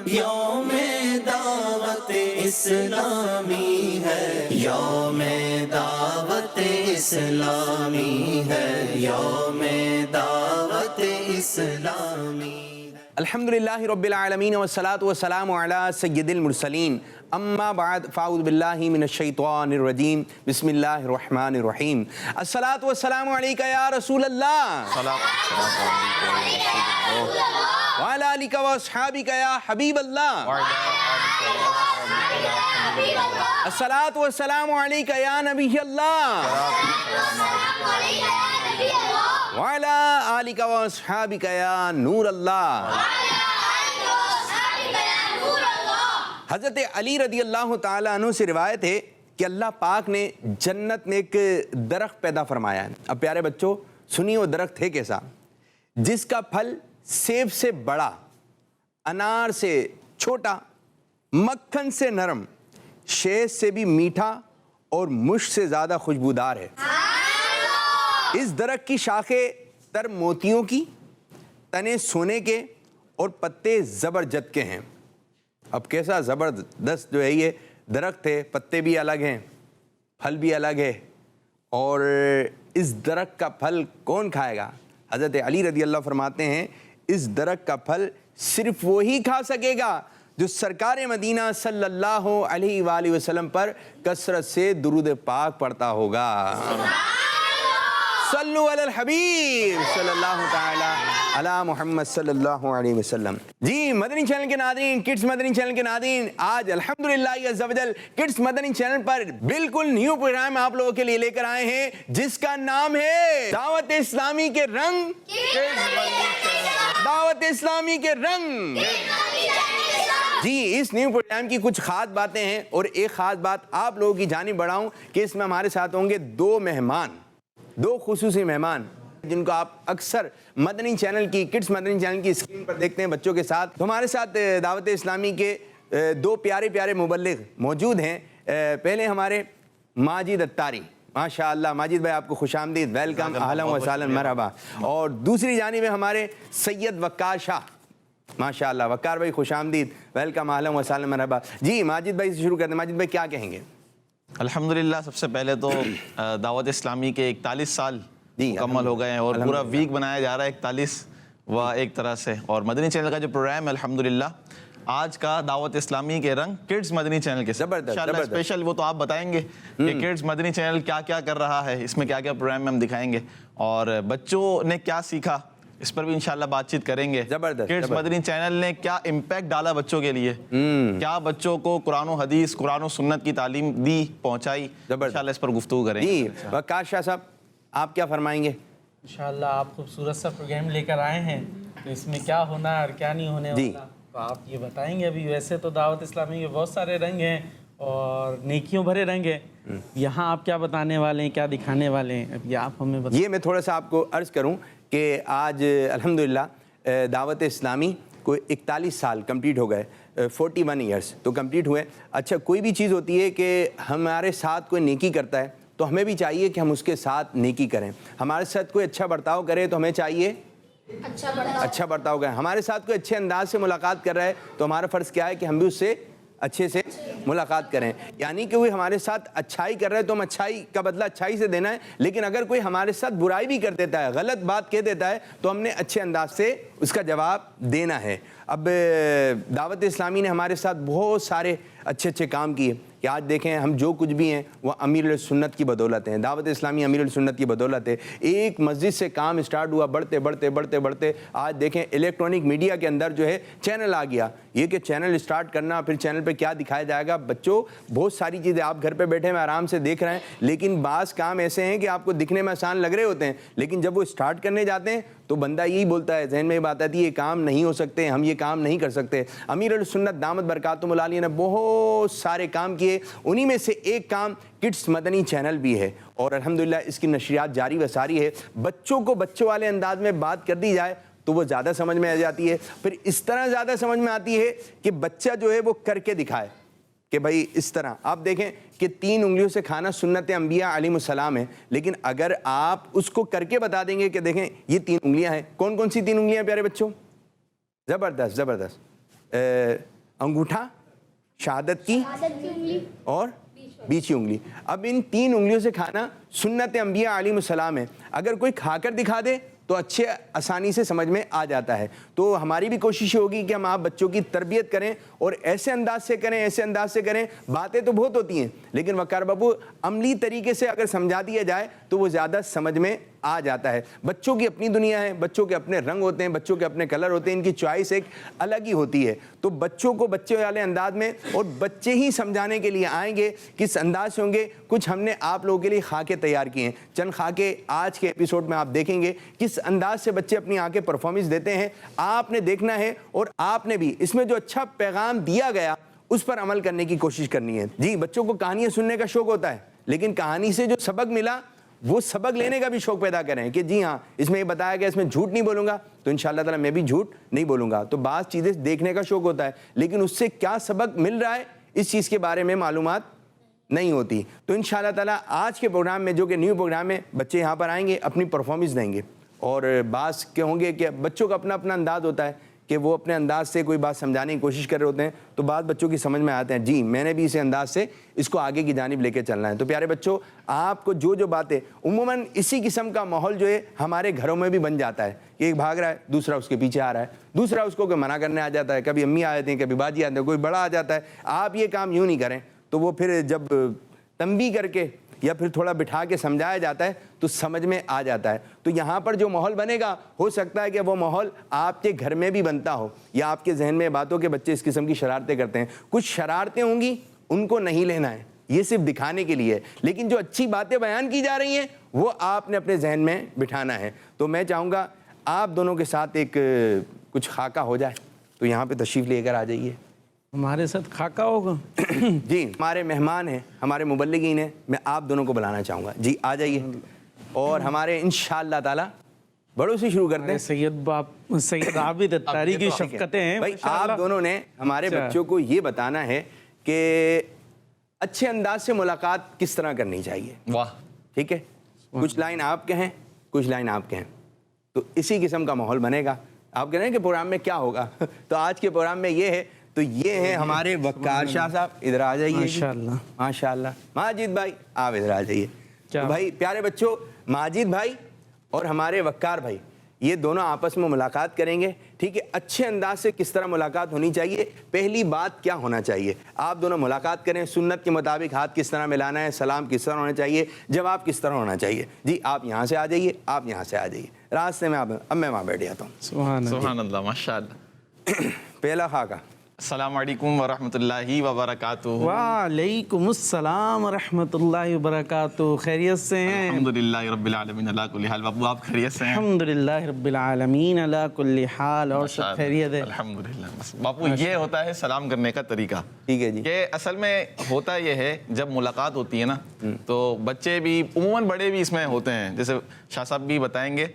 یوم دعوت اسلامی ہے، یوم دعوت اسلامی ہے، یوم دعوت اسلامی ہے۔ الحمدللہ رب العالمین والصلاة والسلام علی سید المرسلین، اما بعد فاعوذ باللہ من الشیطان الرجیم، بسم اللہ الرحمن الرحیم۔ الصلاة والسلام علیکہ یا رسول اللہ، وعلی آلکہ واصحابکہ یا حبیب اللہ، الصلاة والسلام علیکہ یا نبی اللہ، وعلی آلکہ واصحابکہ یا نور اللہ۔ حضرت علی رضی اللہ تعالیٰ عنہ سے روایت ہے کہ اللہ پاک نے جنت میں ایک درخت پیدا فرمایا ہے۔ اب پیارے بچوں سنیے، وہ درخت ہے کیسا؟ جس کا پھل سیب سے بڑا، انار سے چھوٹا، مکھن سے نرم، شہد سے بھی میٹھا اور مشک سے زیادہ خوشبودار ہے۔ اس درخت کی شاخیں تر موتیوں کی، تنے سونے کے اور پتے زبرجد کے ہیں۔ اب کیسا زبردست جو ہے یہ درخت ہے، پتے بھی الگ ہیں، پھل بھی الگ ہے، اور اس درخت کا پھل کون کھائے گا؟ حضرت علی رضی اللہ فرماتے ہیں اس درخت کا پھل صرف وہی کھا سکے گا جو سرکار مدینہ صلی اللہ علیہ وآلہ وسلم پر کثرت سے درود پاک پڑھتا ہوگا۔ صلو علی الحبیب صلی اللہ تعالی علی محمد صلی اللہ علیہ وسلم۔ جی مدنی چینل کے ناظرین، کڈس مدنی چینل کے ناظرین، آج الحمدللہ عز و جل کڈس مدنی چینل پر بالکل نیو پروگرام آپ لوگوں کے لیے لے کر آئے ہیں جس کا نام ہے دعوت اسلامی کے رنگ، دعوت اسلامی کے رنگ۔ جی اس نیو پروگرام کی کچھ خاص باتیں ہیں، اور ایک خاص بات آپ لوگوں کی جانب بڑھاؤں کہ اس میں ہمارے ساتھ ہوں گے دو خصوصی مہمان جن کو آپ اکثر مدنی چینل کی، کڈس مدنی چینل کی اسکرین پر دیکھتے ہیں بچوں کے ساتھ۔ تو ہمارے ساتھ دعوت اسلامی کے دو پیارے پیارے مبلغ موجود ہیں۔ پہلے ہمارے ماجد اتاری، ماشاءاللہ ماجد بھائی آپ کو خوش آمدید، ویلکم، اہلا و سہلا، مرحبا۔ اور دوسری جانب ہے ہمارے سید وقار شاہ، ماشاءاللہ وقار بھائی خوش آمدید، ویلکم، اہلا و سہلا، مرحبا۔ جی ماجد بھائی سے شروع کرتے ہیں۔ ماجد بھائی کیا کہیں گے؟ الحمدللہ سب سے پہلے تو دعوت اسلامی کے 41 سال مکمل ہو گئے ہیں، اور پورا ویک بنایا جا رہا ہے 41 و ایک طرح سے، اور مدنی چینل کا جو پروگرام ہے الحمدللہ آج کا دعوت اسلامی کے رنگ کڈس مدنی چینل کے ساتھ انشاءاللہ اسپیشل وہ تو آپ بتائیں گے کہ کڈس مدنی چینل کیا کیا کر رہا ہے، اس میں کیا کیا پروگرام میں ہم دکھائیں گے، اور بچوں نے کیا سیکھا اس پر بھی انشاءاللہ بات چیت کریں گے۔ کڈس مدنی چینل نے کیا امپیکٹ ڈالا بچوں کے لیے، کیا بچوں کو قرآن و حدیث، قرآن و سنت کی تعلیم دی، پہنچائی، انشاءاللہ اس پر گفتگو کریں گے۔ جی وقار شاہ صاحب آپ کیا فرمائیں گے؟ انشاءاللہ آپ خوبصورت سا پروگرام لے کر آئے ہیں، تو اس میں کیا ہونا ہے اور کیا نہیں ہونے والا تو آپ یہ بتائیں گے۔ ابھی ویسے تو دعوت اسلامی کے بہت سارے رنگ ہیں اور نیکیوں بھرے رنگ ہیں، یہاں آپ کیا بتانے والے ہیں، کیا دکھانے والے ہیں، اب یہ آپ ہمیں بتائیں۔ یہ میں تھوڑا سا آپ کو عرض کروں کہ آج الحمدللہ دعوت اسلامی کو 41 سال کمپلیٹ ہو گئے، 41 ایئرس تو کمپلیٹ ہوئے۔ اچھا کوئی بھی چیز ہوتی ہے کہ ہمارے ساتھ کوئی نیکی کرتا ہے تو ہمیں بھی چاہیے کہ ہم اس کے ساتھ نیکی کریں، ہمارے ساتھ کوئی اچھا برتاؤ کرے تو ہمیں چاہیے اچھا برتاؤ کریں، ہمارے ساتھ کوئی اچھے انداز سے ملاقات کر رہا ہے تو ہمارا فرض کیا ہے کہ ہم بھی اس سے اچھے سے ملاقات کریں، یعنی کہ وہ ہمارے ساتھ اچھائی کر رہے ہیں تو ہم اچھائی کا بدلہ اچھائی سے دینا ہے، لیکن اگر کوئی ہمارے ساتھ برائی بھی کر دیتا ہے، غلط بات کہہ دیتا ہے تو ہم نے اچھے انداز سے اس کا جواب دینا ہے۔ اب دعوت اسلامی نے ہمارے ساتھ بہت سارے اچھے کام کیے کہ آج دیکھیں ہم جو کچھ بھی ہیں وہ امیر السنت کی بدولت ہیں، دعوت اسلامی امیر السنت کی بدولت ہے۔ ایک مسجد سے کام اسٹارٹ ہوا، بڑھتے آج دیکھیں الیکٹرانک میڈیا کے اندر جو ہے چینل آ گیا۔ یہ کہ چینل اسٹارٹ کرنا، پھر چینل پہ کیا دکھایا جائے گا، بچوں بہت ساری چیزیں آپ گھر پہ بیٹھے میں آرام سے دیکھ رہے ہیں، لیکن بعض کام ایسے ہیں کہ آپ کو دکھنے میں آسان لگ رہے ہوتے ہیں، لیکن جب وہ اسٹارٹ کرنے جاتے ہیں تو بندہ یہی بولتا ہے، ذہن میں یہ بات آتی ہے یہ کام نہیں ہو سکتے، ہم یہ کام نہیں کر سکتے۔ امیر السنت دامت برکاتہم العالیہ نے بہت سارے کام کیے، انہی میں سے ایک کام کڈس مدنی چینل بھی ہے، اور الحمدللہ اس کی نشریات جاری و ساری ہے۔ بچوں کو بچوں والے انداز میں بات کر دی جائے تو وہ زیادہ سمجھ میں آ جاتی ہے، پھر اس طرح زیادہ سمجھ میں آتی ہے کہ بچہ جو ہے وہ کر کے دکھائے کہ بھائی اس طرح آپ دیکھیں کہ 3 انگلیوں سے کھانا سنت انبیاء علیہ السلام ہے، لیکن اگر آپ اس کو کر کے بتا دیں گے کہ دیکھیں یہ 3 انگلیاں ہیں، کون کون سی 3 انگلیاں پیارے بچوں؟ زبردست زبردست، انگوٹھا, شہادت کی اور بیچی انگلی. اب ان 3 انگلیوں سے کھانا سنت انبیاء علیہ السلام ہے. اگر کوئی کھا کر دکھا دے تو اچھے آسانی سے سمجھ میں آ جاتا ہے. تو ہماری بھی کوشش ہوگی کہ ہم آپ بچوں کی تربیت کریں اور ایسے انداز سے کریں, ایسے انداز سے کریں. باتیں تو بہت ہوتی ہیں لیکن وقار بابو عملی طریقے سے اگر سمجھا دیا جائے تو وہ زیادہ سمجھ میں آ جاتا ہے. بچوں کی اپنی دنیا ہے, بچوں کے اپنے رنگ ہوتے ہیں, بچوں کے اپنے کلر ہوتے ہیں, ان کی چوائس ایک الگ ہی ہوتی ہے. تو بچوں کو بچے والے انداز میں, اور بچے ہی سمجھانے کے لیے آئیں گے کس انداز سے ہوں گے. کچھ ہم نے آپ لوگوں کے لیے خاکے تیار کیے ہیں, چند خاکے آج کے ایپیسوڈ میں آپ دیکھیں گے کس انداز سے بچے اپنی آنکھیں پرفارمنس دیتے ہیں. آپ نے دیکھنا ہے اور آپ نے بھی اس میں جو اچھا پیغام دیا گیا اس پر عمل کرنے کی کوشش کرنی ہے. جی, بچوں کو کہانیاں سننے کا شوق ہوتا ہے لیکن کہانی سے جو سبق ملا وہ سبق لینے کا بھی شوق پیدا کریں کہ جی ہاں اس میں یہ بتایا گیا, اس میں جھوٹ نہیں بولوں گا تو انشاءاللہ تعالیٰ میں بھی جھوٹ نہیں بولوں گا. تو بعض چیزیں دیکھنے کا شوق ہوتا ہے لیکن اس سے کیا سبق مل رہا ہے اس چیز کے بارے میں معلومات نہیں ہوتی. تو انشاءاللہ تعالیٰ آج کے پروگرام میں جو کہ نیو پروگرام ہے, بچے یہاں پر آئیں گے, اپنی پرفارمنس دیں گے. اور بعض کے ہوں گے کہ بچوں کا اپنا اپنا انداز ہوتا ہے کہ وہ اپنے انداز سے کوئی بات سمجھانے کی کوشش کر رہے ہوتے ہیں تو بعض بچوں کی سمجھ میں آتے ہیں جی میں نے بھی اسی انداز سے اس کو آگے کی جانب لے کے چلنا ہے. تو پیارے بچوں, آپ کو جو باتیں عموماً اسی قسم کا ماحول جو ہے ہمارے گھروں میں بھی بن جاتا ہے. ایک بھاگ رہا ہے, دوسرا اس کے پیچھے آ رہا ہے, دوسرا اس کو کوئی منع کرنے آ جاتا ہے, کبھی امی آ جاتی ہیں, کبھی باجی آتے ہیں, کوئی بڑا آ جاتا ہے آپ یہ کام یوں نہیں کریں. تو وہ پھر جب تنبیہ کر کے یا پھر تھوڑا بٹھا کے سمجھایا جاتا ہے تو سمجھ میں آ جاتا ہے. تو یہاں پر جو ماحول بنے گا ہو سکتا ہے کہ وہ ماحول آپ کے گھر میں بھی بنتا ہو یا آپ کے ذہن میں بات ہو کہ بچے اس قسم کی شرارتیں کرتے ہیں. کچھ شرارتیں ہوں گی ان کو نہیں لینا ہے, یہ صرف دکھانے کے لیے ہے, لیکن جو اچھی باتیں بیان کی جا رہی ہیں وہ آپ نے اپنے ذہن میں بٹھانا ہے. تو میں چاہوں گا آپ دونوں کے ساتھ ایک کچھ خاکہ ہو جائے. تو یہاں پہ تشریف لے کر آ جائیے. ہمارے ساتھ خاکہ ہوگا. جی, ہمارے مہمان ہیں, ہمارے مبلغین ہیں, میں آپ دونوں کو بلانا چاہوں گا. جی آ جائیے. اور ہمارے انشاءاللہ تعالی بڑوں سے شروع کرتے ہیں. سید عابد اتاری کی شفقتیں ہیں. بھائی آپ دونوں نے ہمارے بچوں کو یہ بتانا ہے کہ اچھے انداز سے ملاقات کس طرح کرنی چاہیے. واہ, ٹھیک ہے, کچھ لائن آپ کہیں, کچھ لائن آپ کہیں, تو اسی قسم کا ماحول بنے گا. آپ کہہ رہے ہیں کہ پروگرام میں کیا ہوگا, تو آج کے پروگرام میں یہ ہے. تو یہ ہیں ہمارے وقار شاہ صاحب, ادھر آ جائیے. ماشاءاللہ ماشاءاللہ. ماجد بھائی آپ ادھر آ جائیے. تو بھائی پیارے بچوں, ماجد بھائی اور ہمارے وقار بھائی یہ دونوں آپس میں ملاقات کریں گے. ٹھیک ہے, اچھے انداز سے کس طرح ملاقات ہونی چاہیے, پہلی بات کیا ہونا چاہیے. آپ دونوں ملاقات کریں, سنت کے مطابق ہاتھ کس طرح ملانا ہے, سلام کس طرح ہونا چاہیے, جواب کس طرح ہونا چاہیے. جی آپ یہاں سے آ جائیے, آپ یہاں سے آ جائیے, راستے میں آپ. اب میں وہاں بیٹھ جاتا ہوں. سبحان اللہ, ماشاء اللہ. پہلا خاکہ. السلام علیکم ورحمۃ اللہ وبرکاتہ. وعلیکم السلام ورحمۃ اللہ وبرکاتہ. خیریت سے ہیں؟ الحمدللہ رب العالمین علی کل حال. باپو آپ خیریت سے ہیں؟ الحمدللہ رب العالمین علی کل حال. اور سب خیریت ہے الحمدللہ. باپو یہ ہوتا ہے سلام کرنے کا طریقہ. ٹھیک ہے جی. کہ اصل میں ہوتا یہ ہے جب ملاقات ہوتی ہے نا تو بچے بھی عموماً بڑے بھی اس میں ہوتے ہیں, جیسے شاہ صاحب بھی بتائیں گے,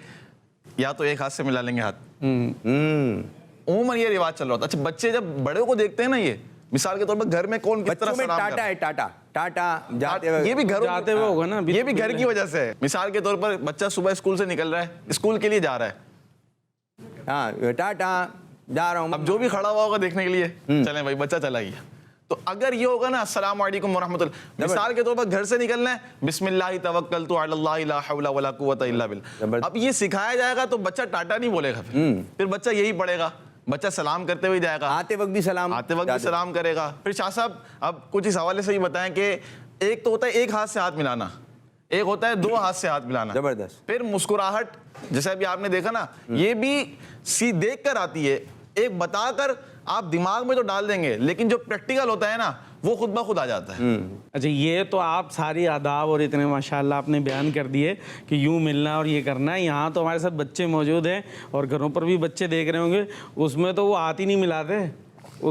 یا تو ایک ہاتھ سے ملا لیں گے ہاتھ. عموماً یہ رواج چل رہا ہوتا ہے. اچھا بچے جب بڑے کو دیکھتے ہیں نا, یہ مثال کے طور پر گھر میں کون کس طرح سلام ٹاٹا ہے, ٹاٹا ٹاٹا جاتے یہ بھی گھر جاتے ہوئے ہوگا نا, یہ بھی گھر کی وجہ سے ہے. مثال کے طور پر بچہ صبح اسکول سے نکل رہا ہے, اسکول کے لیے جا رہا ہے, ہاں ٹاٹا جا رہا ہوں. اب جو بھی کھڑا ہوا ہوگا دیکھنے کے لیے, چلیں بھائی بچہ چلا گیا. تو اگر یہ ہوگا نا السلام علیکم ورحمۃ اللہ, مثال کے طور پر گھر سے نکلنا ہے, بسم اللہ توکلت علی اللہ لا حول ولا قوۃ الا باللہ. اب یہ سکھایا جائے گا تو بچہ ٹاٹا نہیں بولے گا, پھر بچہ یہی پڑھے گا. بچہ سلام کرتے ہوئے جائے گا, آتے وقت بھی سلام کرے گا. پھر شاہ صاحب اب کچھ اس حوالے سے یہ بتائیں کہ ایک تو ہوتا ہے ایک ہاتھ سے ہاتھ ملانا, ایک ہوتا ہے دو ہاتھ سے ہاتھ ملانا. زبردست. پھر مسکراہٹ, جیسے ابھی آپ نے دیکھا نا, یہ بھی دیکھ کر آتی ہے, ایک بتا کر آپ دماغ میں تو ڈال دیں گے, لیکن جو پریکٹیکل ہوتا ہے نا وہ خود بخود آ جاتا ہے. اچھا یہ تو آپ ساری آداب اور اتنے ماشاءاللہ آپ نے بیان کر دیے کہ یوں ملنا اور یہ کرنا ہے. یہاں تو ہمارے ساتھ بچے موجود ہیں اور گھروں پر بھی بچے دیکھ رہے ہوں گے, اس میں تو وہ ہاتھ ہی نہیں ملاتے.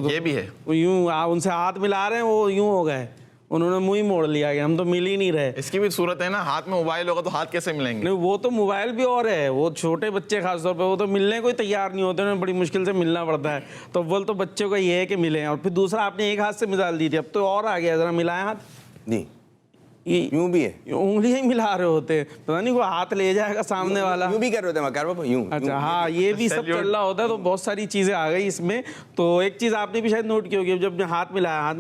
یہ بھی ہے, وہ یوں آپ ان سے ہاتھ ملا رہے ہیں, وہ یوں ہو گئے, انہوں نے منہ ہی موڑ لیا کہ ہم تو مل ہی نہیں رہے. اس کی بھی صورت ہے نا, ہاتھ میں موبائل ہوگا تو ہاتھ کیسے ملیں گے. نہیں وہ تو موبائل بھی اور ہے, وہ چھوٹے بچے خاص طور پہ وہ تو ملنے کو ہی تیار نہیں ہوتے, انہیں بڑی مشکل سے ملنا پڑتا ہے. تو اول تو بچوں کا یہ ہے کہ ملیں, اور پھر دوسرا آپ نے ایک ہاتھ سے مثال دی تھی, اب تو اور آ گیا, ذرا ملائیں ہاتھ. جی یوں بھی ہے, انگلیاں ہی ملا رہے ہوتے ہیں, پتہ نہیں وہ ہاتھ لے جائے گا سامنے والا. یوں بھی کر رہے ہوتے ہیں مکار بابا, یوں. اچھا ہاں, یہ بھی سب چل رہا ہوتا ہے. تو بہت ساری چیزیں آ گئی اس میں. تو ایک چیز آپ نے بھی شاید نوٹ کی ہوگی, جب ہاتھ ملایا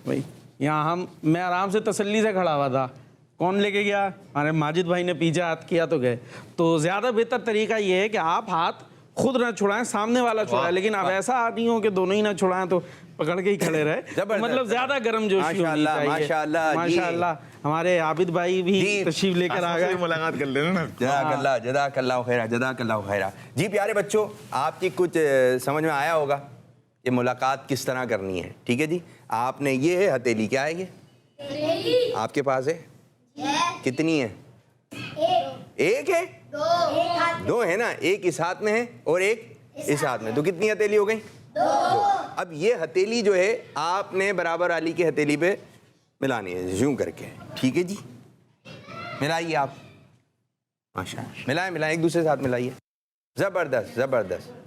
بھائی, یہاں میں آرام سے تسلی سے کھڑا ہوا تھا, کون لے کے گیا؟ ہمارے ماجد بھائی نے پیچھے ہاتھ کیا تو گئے. تو زیادہ بہتر طریقہ یہ ہے کہ آپ ہاتھ خود نہ چھڑائیں, سامنے والا چھڑائے. لیکن اب ایسا نہیں ہو کہ دونوں ہی نہ چھڑائیں تو پکڑ کے ہی کھڑے رہے. مطلب زیادہ گرم جوشی ہونی چاہیے. ماشاءاللہ ہمارے عابد بھائی بھی تشریف لے کر آ گئے. ملاقات کر لینا نا. جزاک اللہ خیرہ, جزاک اللہ خیرہ. جی پیارے بچوں, آپ کی کچھ سمجھ میں آیا ہوگا یہ ملاقات کس طرح کرنی ہے. ٹھیک ہے جی, آپ نے یہ ہے ہتھیلی, کیا ہے یہ آپ کے پاس ہے؟ کتنی ہے؟ ایک ہے؟ دو ہے نا, ایک اس ہاتھ میں ہے اور ایک اس ہاتھ میں. تو کتنی ہتھیلی ہو گئی؟ دو. اب یہ ہتھیلی جو ہے آپ نے برابر علی کی ہتھیلی پہ ملانی ہے, یوں کر کے. ٹھیک ہے جی, ملائیے آپ. ماشاء اللہ, ملائیں ایک دوسرے ساتھ ملائیے. زبردست زبردست.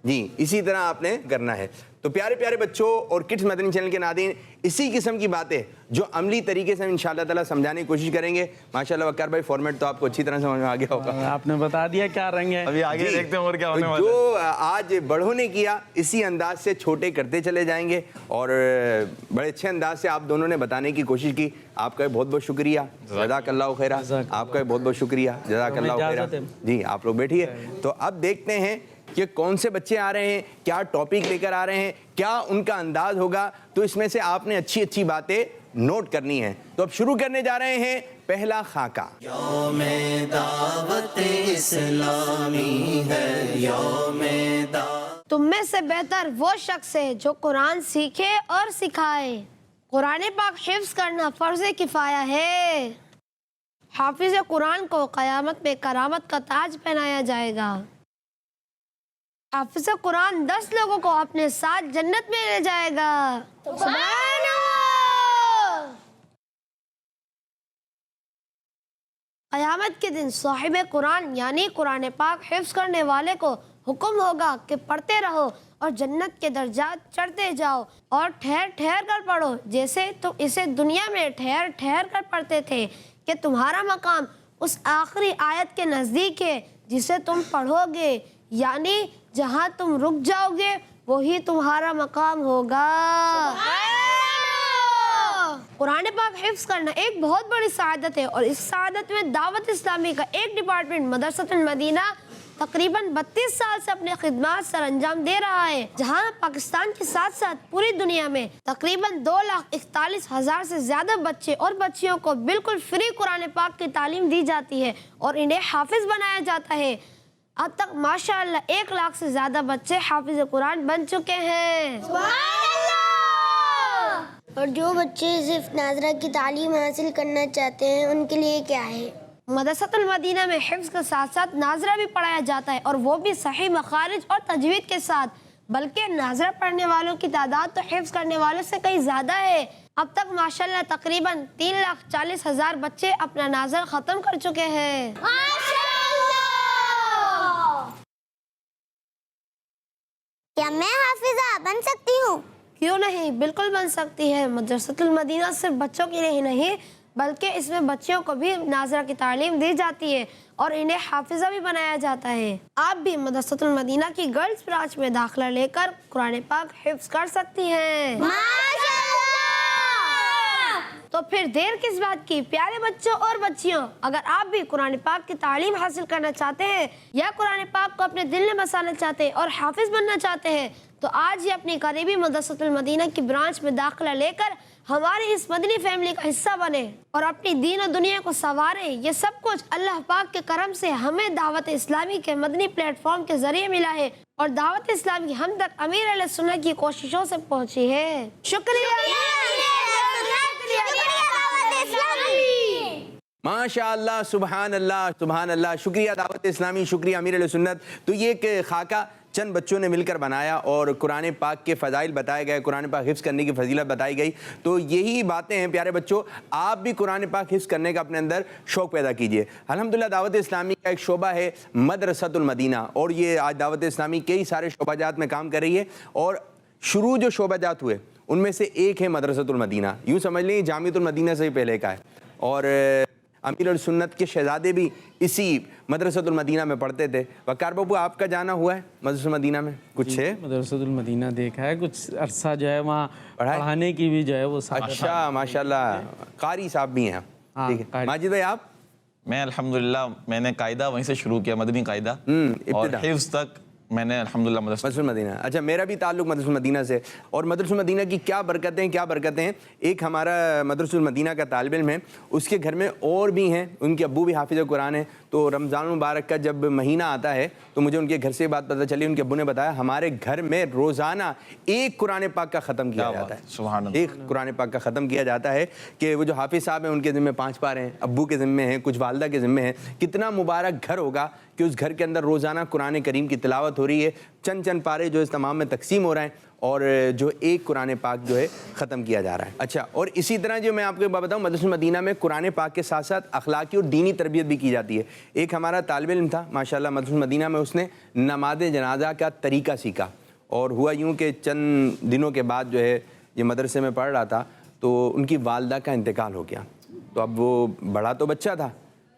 جی اسی طرح آپ نے کرنا ہے. تو پیارے پیارے بچوں اور کڈس مدنی چینل کے ناظرین, اسی قسم کی باتیں جو عملی طریقے سے ہم انشاءاللہ تعالیٰ سمجھانے کی کوشش کریں گے. ماشاءاللہ وقار بھائی, فارمیٹ تو آپ کو اچھی طرح سمجھ میں آ گیا ہوگا. آپ نے بتا دیا کیا رنگ ہے. ابھی آگے دیکھتے ہیں اور کیا ہونے والا ہے. جو آج بڑوں نے کیا اسی انداز سے چھوٹے کرتے چلے جائیں گے, اور بڑے اچھے انداز سے آپ دونوں نے بتانے کی کوشش کی. آپ کا بہت بہت شکریہ, جزاک اللہ خیرہ. آپ کا بہت بہت شکریہ, جزاک اللہ خیرہ. جی آپ لوگ بیٹھیے. تو اب دیکھتے ہیں کہ کون سے بچے آ رہے ہیں, کیا ٹاپک لے کر آ رہے ہیں, کیا ان کا انداز ہوگا. تو اس میں سے آپ نے اچھی اچھی باتیں نوٹ کرنی ہیں. تو اب شروع کرنے جا رہے ہیں پہلا خاکہ. یوم دعوت اسلامی ہے, یوم دعوت. تم میں سے بہتر وہ شخص ہے جو قرآن سیکھے اور سکھائے. قرآن پاک حفظ کرنا فرض کفایہ ہے. حافظ قرآن کو قیامت میں کرامت کا تاج پہنایا جائے گا. حافظ قرآن 10 لوگوں کو اپنے ساتھ جنت میں لے جائے گا. سبحان اللہ. قیامت کے دن صاحب قرآن یعنی قرآن پاک حفظ کرنے والے کو حکم ہوگا کہ پڑھتے رہو اور جنت کے درجات چڑھتے جاؤ, اور ٹھہر ٹھہر کر پڑھو جیسے تم اسے دنیا میں ٹھہر ٹھہر کر پڑھتے تھے, کہ تمہارا مقام اس آخری آیت کے نزدیک ہے جسے تم پڑھو گے, یعنی جہاں تم رک جاؤ گے وہی تمہارا مقام ہوگا. قرآن پاک حفظ کرنا ایک بہت بڑی سعادت ہے, اور اس سعادت میں دعوت اسلامی کا ایک ڈپارٹمنٹ مدرسۃ المدینہ تقریباً 32 سال سے اپنے خدمات سر انجام دے رہا ہے, جہاں پاکستان کے ساتھ ساتھ پوری دنیا میں تقریباً 2,41,000 سے زیادہ بچے اور بچیوں کو بالکل فری قرآن پاک کی تعلیم دی جاتی ہے اور انہیں حافظ بنایا جاتا ہے. اب تک ماشاءاللہ 1 لاکھ سے زیادہ بچے حافظ قرآن بن چکے ہیں. اور جو بچے صرف ناظرہ کی تعلیم حاصل کرنا چاہتے ہیں ان کے لیے کیا ہے؟ مدرسۃ المدینہ میں حفظ کے ساتھ ساتھ ناظرہ بھی پڑھایا جاتا ہے, اور وہ بھی صحیح مخارج اور تجوید کے ساتھ. بلکہ ناظرہ پڑھنے والوں کی تعداد تو حفظ کرنے والوں سے کئی زیادہ ہے. اب تک ماشاءاللہ تقریباً 3,40,000 بچے اپنا ناظرہ ختم کر چکے ہیں. کیا میں حافظہ بن سکتی ہوں؟ کیوں نہیں, بالکل بن سکتی ہے. مدرسۃ المدینہ صرف بچوں کے لیے ہی نہیں بلکہ اس میں بچیوں کو بھی ناظرہ کی تعلیم دی جاتی ہے اور انہیں حافظہ بھی بنایا جاتا ہے. آپ بھی مدرسۃ المدینہ کی گرلز برانچ میں داخلہ لے کر قرآن پاک حفظ کر سکتی ہیں. تو پھر دیر کس بات کی پیارے بچوں اور بچیوں, اگر آپ بھی قرآن پاک کی تعلیم حاصل کرنا چاہتے ہیں یا قرآن پاک کو اپنے دل میں بسانا چاہتے ہیں اور حافظ بننا چاہتے ہیں, تو آج ہی اپنی قریبی مدرسۃ المدینہ کی برانچ میں داخلہ لے کر ہماری اس مدنی فیملی کا حصہ بنے اور اپنی دین و دنیا کو سنواریں. یہ سب کچھ اللہ پاک کے کرم سے ہمیں دعوت اسلامی کے مدنی پلیٹ فارم کے ذریعے ملا ہے, اور دعوت اسلامی ہم تک امیر علیہ سنت کی کوششوں سے پہنچی ہے. شکریہ. ماشاء اللہ, سبحان اللہ, سبحان اللہ. شکریہ دعوت اسلامی, شکریہ امیر علیہ سنت. تو یہ ایک خاکہ چند بچوں نے مل کر بنایا اور قرآن پاک کے فضائل بتائے گئے, قرآن پاک حفظ کرنے کی فضیلت بتائی گئی. تو یہی باتیں ہیں پیارے بچوں, آپ بھی قرآن پاک حفظ کرنے کا اپنے اندر شوق پیدا کیجئے. الحمدللہ دعوت اسلامی کا ایک شعبہ ہے مدرسۃ المدینہ, اور یہ آج دعوت اسلامی کئی سارے شعبہ جات میں کام کر رہی ہے, اور شروع جو شعبہ جات ہوئے ان میں سے ایک ہے مدرسۃ المدینہ، یوں سمجھ لیں جامعۃ المدینہ سے ہی پہلے کا ہے، اور امیر السنت کے شہزادے بھی اسی مدرسۃ المدینہ میں پڑھتے تھے۔ وقار بابو آپ کا جانا ہوا ہے مدرسۃ المدینہ میں؟ کچھ ہے؟ مدرسۃ المدینہ دیکھا ہے، کچھ عرصہ جو ہے وہاں پڑھانے کی بھی جو ہے وہ سعادت۔ اچھا ماشاء اللہ، قاری صاحب بھی ہیں۔ ٹھیک ہے، ماجد بھائی آپ؟ میں الحمدللہ میں نے قاعدہ وہیں سے شروع کیا، مدنی قاعدہ، اور حفظ تک میں نے الحمدللہ مدرسۃ المدینہ۔ اچھا میرا بھی تعلق مدرسۃ المدینہ سے، اور مدرسۃ المدینہ کی کیا برکتیں ہیں۔ ایک ہمارا مدرسۃ المدینہ کا طالب علم ہے، اس کے گھر میں اور بھی ہیں، ان کے ابو بھی حافظ قرآن ہیں، تو رمضان المبارک کا جب مہینہ آتا ہے تو مجھے ان کے گھر سے بات پتہ چلی، ان کے ابو نے بتایا ہمارے گھر میں روزانہ ایک قرآن پاک کا ختم کیا جاتا ہے، سبحان اللہ، ایک قرآن پاک کا ختم کیا جاتا ہے، کہ وہ جو حافظ صاحب ہیں ان کے ذمہ 5 پارے ہیں، ابو کے ذمہ ہیں، کچھ والدہ کے ذمہ ہیں۔ کتنا مبارک گھر ہوگا کہ اس گھر کے اندر روزانہ قرآن کریم کی تلاوت ہو رہی ہے، چند پارے جو اس تمام میں تقسیم ہو رہے ہیں، اور جو ایک قرآن پاک جو ہے ختم کیا جا رہا ہے۔ اچھا، اور اسی طرح جو میں آپ کو بتاؤں مدرسۃ المدینہ میں قرآن پاک کے ساتھ ساتھ اخلاقی اور دینی تربیت بھی کی جاتی ہے۔ ایک ہمارا طالب علم تھا ماشاءاللہ مدرسۃ المدینہ میں، اس نے نماز جنازہ کا طریقہ سیکھا، اور ہوا یوں کہ چند دنوں کے بعد جو ہے یہ مدرسے میں پڑھ رہا تھا تو ان کی والدہ کا انتقال ہو گیا۔ تو اب وہ بڑا تو بچہ تھا،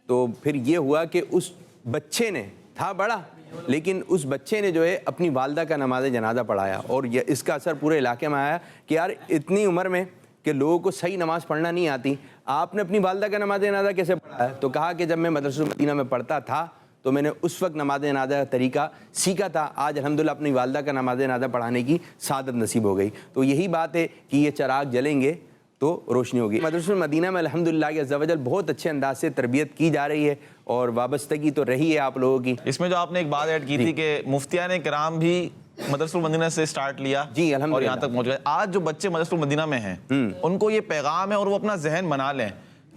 تو پھر یہ ہوا کہ اس بچے نے، تھا بڑا لیکن اس بچے نے جو ہے اپنی والدہ کا نماز جنازہ پڑھایا، اور یہ اس کا اثر پورے علاقے میں آیا کہ یار اتنی عمر میں کہ لوگوں کو صحیح نماز پڑھنا نہیں آتی، آپ نے اپنی والدہ کا نماز جنازہ کیسے پڑھا ہے؟ تو کہا کہ جب میں مدرسۃ المدینہ میں پڑھتا تھا تو میں نے اس وقت نماز جنازہ کا طریقہ سیکھا تھا، آج الحمدللہ اپنی والدہ کا نماز جنازہ پڑھانے کی سعادت نصیب ہو گئی۔ تو یہی بات ہے کہ یہ چراغ جلیں گے تو روشنی ہوگی۔ مدرسۃ المدینہ میں الحمدللہ عز و جل بہت اچھے انداز سے تربیت کی جا رہی ہے، اور وابستگی تو رہی ہے آپ لوگوں کی۔ اس میں جو آپ نے ایک بات ایڈ کی تھی کہ مفتیان کرام بھی مدرسۃ المدینہ سے سٹارٹ لیا، جی الحمدللہ، اور یہاں تک پہنچ گئے۔ آج جو بچے مدرسۃ المدینہ میں ہیں ان کو یہ پیغام ہے، اور وہ اپنا ذہن بنا لیں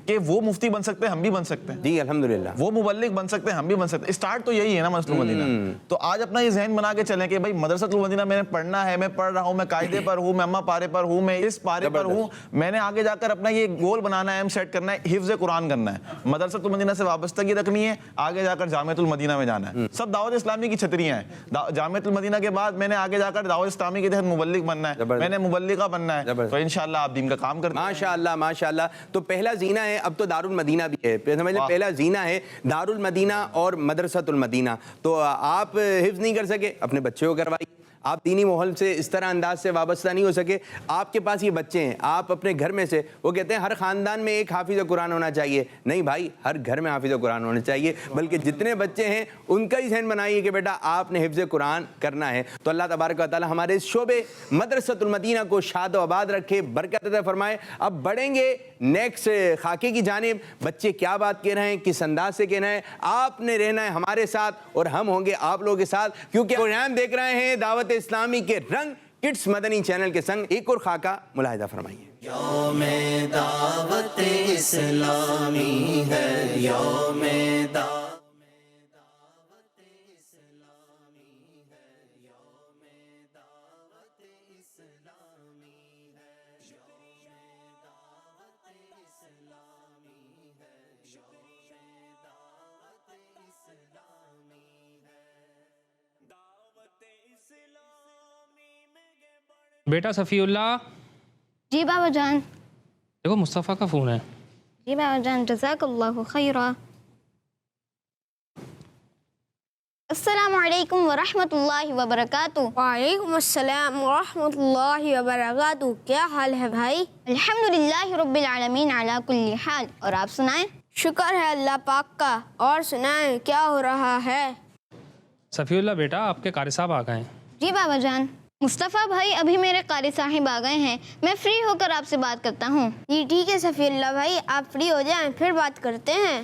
کہ وہ مفتی بن سکتے ہیں، ہم بھی بن سکتے ہیں، جی الحمدللہ، وہ مبلغ بن سکتے ہیں، ہم بھی بن سکتے ہیں۔ اسٹارٹ تو یہی ہے نا مدرسۃ المدینہ۔ تو آج اپنا یہ ذہن بنا کے چلیں کہ بھائی مدرسۃ المدینہ میں نے پڑھنا ہے، میں پڑھ رہا ہوں، میں قاعدے پر ہوں، میں اما پارے پر ہوں، میں اس پارے پر ہوں، میں نے آگے جا کر اپنا یہ گول بنانا ہے، ایم سیٹ کرنا ہے، حفظ قرآن کرنا ہے، مدرسۃ المدینہ سے وابستگی رکھنی ہے، آگے جا کر جامعۃ المدینہ میں جانا ہے۔ سب دعوت اسلامی کی چھتریاں ہیں۔ جامعۃ المدینہ کے بعد میں نے آگے جا کر دعوت اسلامی کے تحت مبلغ بننا ہے، میں نے مبلغہ بننا ہے، تو انشاءاللہ آپ دین کا کام کرتے ہیں۔ ماشاءاللہ ماشاءاللہ۔ تو پہلا زینہ ہے، اب تو دارالمدینہ بھی ہے، سمجھ لیں پہلا زینہ ہے دارالمدینہ اور مدرسۃ المدینہ۔ تو آپ حفظ نہیں کر سکے، اپنے بچے کو کروائیے۔ آپ دینی ماحول سے اس طرح انداز سے وابستہ نہیں ہو سکے، آپ کے پاس یہ بچے ہیں، آپ اپنے گھر میں سے، وہ کہتے ہیں ہر خاندان میں ایک حافظ قرآن ہونا چاہیے، نہیں بھائی ہر گھر میں حافظ قرآن ہونا چاہیے، بلکہ جتنے بچے ہیں ان کا ہی ذہن بنائیے کہ بیٹا آپ نے حفظ قرآن کرنا ہے۔ تو اللہ تبارک و تعالی ہمارے اس شعبے مدرسۃ المدینہ کو شاد و آباد رکھے، برکت عطا فرمائے۔ اب بڑھیں گے نیکسٹ خاکے کی جانب، بچے کیا بات کہہ رہے ہیں، کس انداز سے کہنا ہے، آپ نے رہنا ہے ہمارے ساتھ اور ہم ہوں گے آپ لوگوں کے ساتھ، کیونکہ پروگرام دیکھ رہے ہیں دعوت اسلامی کے رنگ کڈس مدنی چینل کے سنگ۔ ایک اور خاکہ ملاحظہ فرمائیے۔ یوم دعوت اسلامی ہے، یوم دعوت بیٹا صفی اللہ، جی بابا جان۔ دیکھو مصطفیٰ کا فون ہے۔ جی بابا جان، جزاک اللہ خیرا۔ السلام علیکم ورحمۃ اللہ وبرکاتہ۔ وعلیکم السلام ورحمۃ اللہ وبرکاتہ۔ کیا حال ہے بھائی؟ الحمدللہ رب العالمین علی کل حال۔ اور آپ سنائیں؟ شکر ہے اللہ پاک کا۔ اور سنائیں کیا ہو رہا ہے؟ صفی اللہ بیٹا، آپ کے قاری صاحب آ گئے ہیں۔ جی بابا جان۔ مصطفیٰ بھائی ابھی میرے قاری صاحب آ گئے ہیں، میں فری ہو کر آپ سے بات کرتا ہوں۔ جی ٹھیک ہے صفی اللہ بھائی، آپ فری ہو جائیں پھر بات کرتے ہیں۔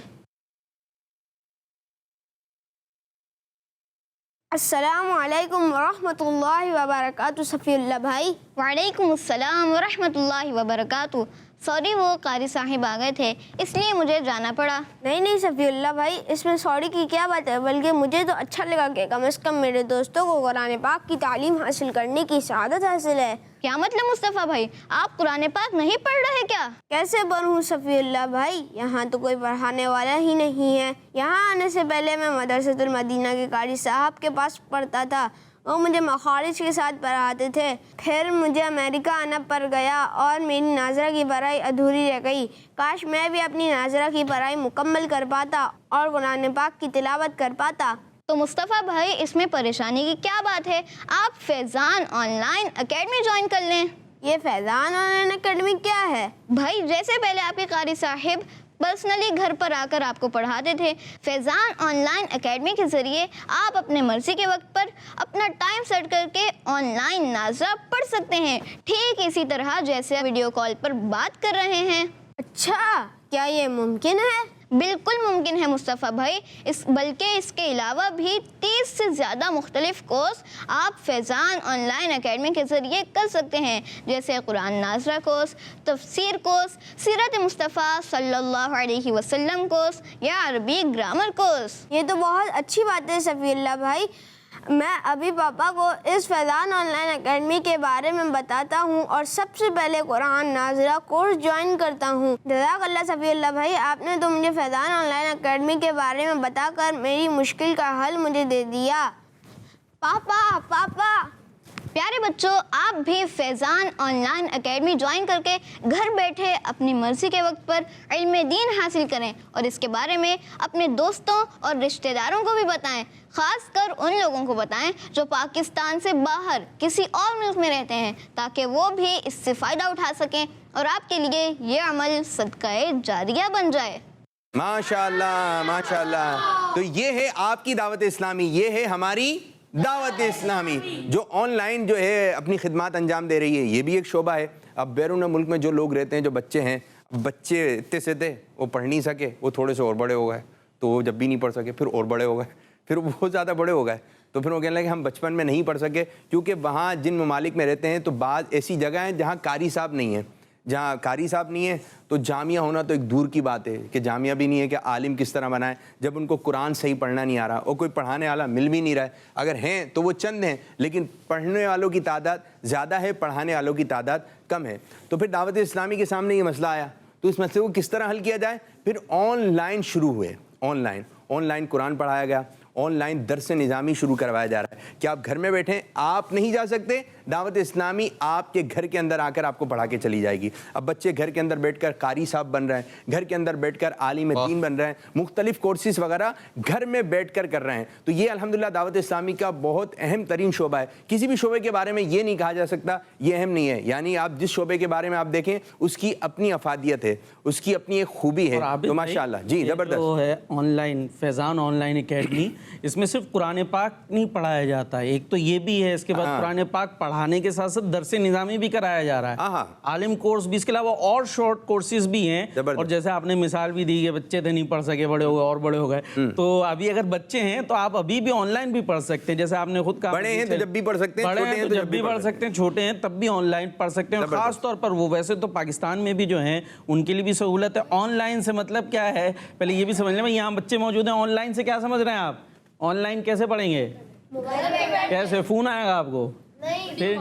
السلام علیکم ورحمۃ اللہ وبرکاتہ صفی اللہ بھائی۔ وعلیکم السلام ورحمۃ اللہ وبرکاتہ۔ سوری، وہ قاری صاحب آ گئے تھے اس لیے مجھے جانا پڑا۔ نہیں صفی اللہ بھائی، اس میں سوری کی کیا بات ہے، بلکہ مجھے تو اچھا لگا کہ کم از کم میرے دوستوں کو قرآن پاک کی تعلیم حاصل کرنے کی سعادت حاصل ہے۔ کیا مطلب مصطفیٰ بھائی، آپ قرآن پاک نہیں پڑھ رہے کیا؟ کیسے پڑھوں صفی اللہ بھائی، یہاں تو کوئی پڑھانے والا ہی نہیں ہے۔ یہاں آنے سے پہلے میں مدرسۃ المدینہ کے قاری صاحب کے پاس پڑھتا تھا، وہ مجھے مخارج کے ساتھ پڑھاتے تھے. پھر مجھے امریکہ آنا پڑ گیا اور میری ناظرہ کی پڑھائی ادھوری رہ گئی. کاش میں بھی اپنی ناظرہ کی پڑھائی مکمل کر پاتا اور قرآن پاک کی تلاوت کر پاتا. تو مصطفیٰ بھائی اس میں پریشانی کی کیا بات ہے؟ آپ فیضان آن لائن اکیڈمی جوائن کر لیں. یہ فیضان آن لائن اکیڈمی کیا ہے؟ بھائی جیسے پہلے آپ کے قاری صاحب پرسنلی گھر پر آ کر آپ کو پڑھاتے تھے، فیضان آن لائن اکیڈمی کے ذریعے آپ اپنے مرضی کے وقت پر اپنا ٹائم سیٹ کر کے آن لائن ناظرہ پڑھ سکتے ہیں، ٹھیک اسی طرح جیسے ویڈیو کال پر بات کر رہے ہیں. اچھا، کیا یہ ممکن ہے؟ بالکل ممکن ہے مصطفیٰ بھائی. بلکہ اس کے علاوہ بھی 30 سے زیادہ مختلف کورس آپ فیضان آن لائن اکیڈمی کے ذریعے کر سکتے ہیں، جیسے قرآن ناظرہ کورس، تفسیر کورس، سیرت مصطفیٰ صلی اللہ علیہ وسلم کورس یا عربی گرامر کورس. یہ تو بہت اچھی بات ہے صفی اللہ بھائی. میں ابھی پاپا کو اس فیضان آن لائن اکیڈمی کے بارے میں بتاتا ہوں اور سب سے پہلے قرآن ناظرہ کورس جوائن کرتا ہوں. جزاک اللہ صفی اللہ بھائی، آپ نے تو مجھے فیضان آن لائن اکیڈمی کے بارے میں بتا کر میری مشکل کا حل مجھے دے دیا. پاپا پیارے بچوں، آپ بھی فیضان آن لائن اکیڈمی جوائن کر کے گھر بیٹھے اپنی مرضی کے وقت پر علم دین حاصل کریں اور اس کے بارے میں اپنے دوستوں اور رشتہ داروں کو بھی بتائیں. خاص کر ان لوگوں کو بتائیں جو پاکستان سے باہر کسی اور ملک میں رہتے ہیں، تاکہ وہ بھی اس سے فائدہ اٹھا سکیں اور آپ کے لیے یہ عمل صدقہ جاریہ بن جائے. ماشاءاللہ ماشاءاللہ. تو یہ ہے آپ کی دعوت اسلامی، یہ ہے ہماری دعوت اسلامی جو آن لائن جو ہے اپنی خدمات انجام دے رہی ہے. یہ بھی ایک شعبہ ہے. اب بیرون ملک میں جو لوگ رہتے ہیں، جو بچے ہیں، بچے اتنے سے تھے وہ پڑھ نہیں سکے، وہ تھوڑے سے اور بڑے ہو گئے، تو وہ جب بھی نہیں پڑھ سکے، پھر اور بڑے ہو گئے، پھر بہت زیادہ بڑے ہو گئے، تو پھر وہ کہنے لگے ہم بچپن میں نہیں پڑھ سکے، کیونکہ وہاں جن ممالک میں رہتے ہیں تو بعض ایسی جگہ ہیں جہاں قاری صاحب نہیں ہیں. جہاں قاری صاحب نہیں ہے تو جامعہ ہونا تو ایک دور کی بات ہے کہ جامعہ بھی نہیں ہے کہ عالم کس طرح بنائے جب ان کو قرآن صحیح پڑھنا نہیں آ رہا اور کوئی پڑھانے والا مل بھی نہیں رہا ہے. اگر ہیں تو وہ چند ہیں، لیکن پڑھنے والوں کی تعداد زیادہ ہے، پڑھانے والوں کی تعداد کم ہے. تو پھر دعوت اسلامی کے سامنے یہ مسئلہ آیا، تو اس مسئلے کو کس طرح حل کیا جائے؟ پھر آن لائن شروع ہوئے. آن لائن قرآن پڑھایا گیا، آن لائن درس نظامی شروع کروایا جا رہا ہے کہ آپ گھر میں بیٹھیں، آپ نہیں جا سکتے، دعوت اسلامی آپ کے گھر کے اندر آ کر آپ کو پڑھا کے چلی جائے گی. اب بچے گھر کے اندر بیٹھ کر قاری صاحب بن رہے ہیں، گھر کے اندر بیٹھ کر عالم دین بن رہے ہیں، مختلف کورسز وغیرہ گھر میں بیٹھ کر کر رہے ہیں. تو یہ الحمدللہ دعوت اسلامی کا بہت اہم ترین شعبہ ہے. کسی بھی شعبے کے بارے میں یہ نہیں کہا جا سکتا یہ اہم نہیں ہے. یعنی آپ جس شعبے کے بارے میں آپ دیکھیں اس کی اپنی افادیت ہے، اس کی اپنی ایک خوبی ہے. تو ماشاءاللہ جی زبردست. جو ہے online Faizan online academy, اس میں صرف قرآن پاک نہیں پڑھایا جاتا ہے، ایک تو یہ بھی ہے، اس کے بعد قرآن پاک پڑھانے کے ساتھ ساتھ درس نظامی بھی کرایا جا رہا ہے، عالم کورس بھی، اس کے علاوہ اور شارٹ کورسز بھی ہیں. اور جیسے آپ نے مثال بھی دی کہ بچے تھے نہیں پڑھ سکے، بڑے ہو گئے اور بڑے ہو گئے، تو ابھی اگر بچے ہیں تو آپ ابھی بھی آن لائن بھی پڑھ سکتے ہیں. جیسے آپ نے خود کہا بڑے ہیں تو جب بھی پڑھ سکتے ہیں، بڑے ہیں تو جب بھی پڑھ سکتے ہیں، چھوٹے ہیں تب بھی آن لائن پڑھ سکتے ہیں. خاص طور پر وہ ویسے تو پاکستان میں بھی جو ہیں ان کے لیے بھی سہولت ہے. آن لائن سے مطلب کیا ہے، پہلے یہ بھی سمجھ لیں. یہاں بچے موجود ہیں، آن لائن سے کیا سمجھ رہے ہیں آپ؟ آن لائن کیسے پڑھیں گے؟ کیسے فون آئے گا آپ کو؟ پھر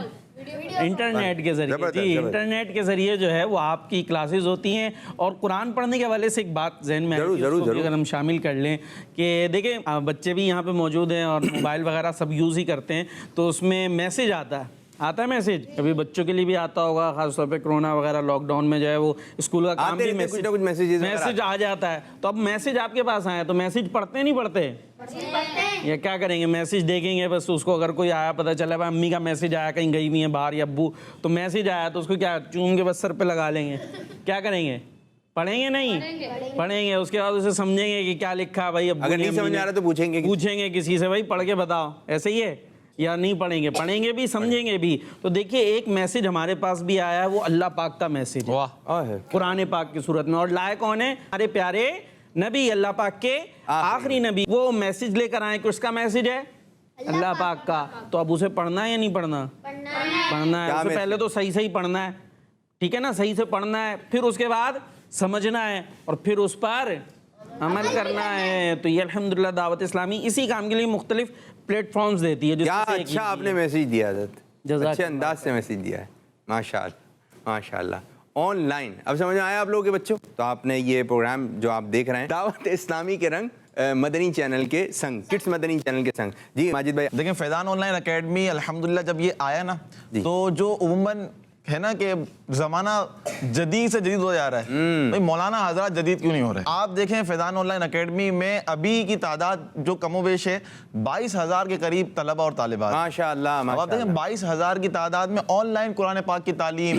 انٹرنیٹ کے ذریعے. جی انٹرنیٹ کے ذریعے جو ہے وہ آپ کی کلاسز ہوتی ہیں. اور قرآن پڑھنے کے حوالے سے ایک بات ذہن میں اگر ہم شامل کر لیں کہ دیکھیں بچے بھی یہاں پہ موجود ہیں اور موبائل وغیرہ سب یوز ہی کرتے ہیں، تو اس میں میسج آتا ہے میسج، کبھی بچوں کے لیے بھی آتا ہوگا، خاص طور پہ کرونا وغیرہ لاک ڈاؤن میں جو ہے وہ اسکول کا کام بھی میسج آ جاتا ہے. تو اب میسج آپ کے پاس آیا تو میسج پڑھتے نہیں پڑھتے؟ یا کیا کریں گے؟ میسج دیکھیں گے بس. اس کو اگر کوئی آیا پتہ چلا بھائی امی کا میسج آیا، کہیں گئی ہوئی ہیں باہر یا ابو، تو میسج آیا تو اس کو کیا چوم کے بس سر پہ لگا لیں گے؟ کیا کریں گے؟ پڑھیں گے نہیں؟ پڑھیں گے. اس کے بعد اسے سمجھیں گے کہ کیا لکھا بھائی. اگر نہیں سمجھ آ رہا تو پوچھیں گے کسی سے، بھائی پڑھ کے بتاؤ، ایسے ہی ہے یا نہیں پڑھیں گے؟ پڑھیں گے بھی، سمجھیں گے بھی. تو دیکھیے ایک میسج ہمارے پاس بھی آیا ہے، وہ اللہ پاک کا میسج ہے قرآن پاک کی صورت میں. اور لائے کون ہے؟ ہمارے پیارے نبی، اللہ پاک کے آخری نبی. وہ میسج لے کر آئے کہ اس کا میسج ہے اللہ پاک کا. تو اب اسے پڑھنا ہے یا نہیں پڑھنا؟ پڑھنا ہے. اس سے پہلے تو صحیح پڑھنا ہے، ٹھیک ہے نا؟ صحیح سے پڑھنا ہے، پھر اس کے بعد سمجھنا ہے اور پھر اس پر عمل کرنا ہے. تو یہ الحمدللہ دعوت اسلامی اسی کام کے لیے مختلف پلیٹ فارمز دیتی ہے. کیا اچھا آپ نے میسج دیا حضرت، اچھے انداز سے میسج دیا ہے، ماشاءاللہ. آن لائن اب سمجھ میں آیا آپ لوگوں کے بچوں؟ تو آپ نے یہ پروگرام جو آپ دیکھ رہے ہیں دعوت اسلامی کے رنگ مدنی چینل کے سنگ، کڈس مدنی چینل کے سنگ. جی ماجد بھائی. دیکھیں فیضان آن لائن اکیڈمی الحمدللہ جب یہ آیا نا تو جو عموماً ہے نا کہ زمانہ جدید سے جدید ہو جا رہا ہے، بھئی مولانا حضرات جدید کیوں نہیں ہو رہے؟ آپ دیکھیں فیضان آن لائن اکیڈمی میں ابھی کی تعداد جو کم و بیش ہے 22,000 کے قریب طلبہ اور طالبات. ماشاءاللہ آپ دیکھیں 22,000 کی تعداد میں آن لائن قرآن پاک کی تعلیم،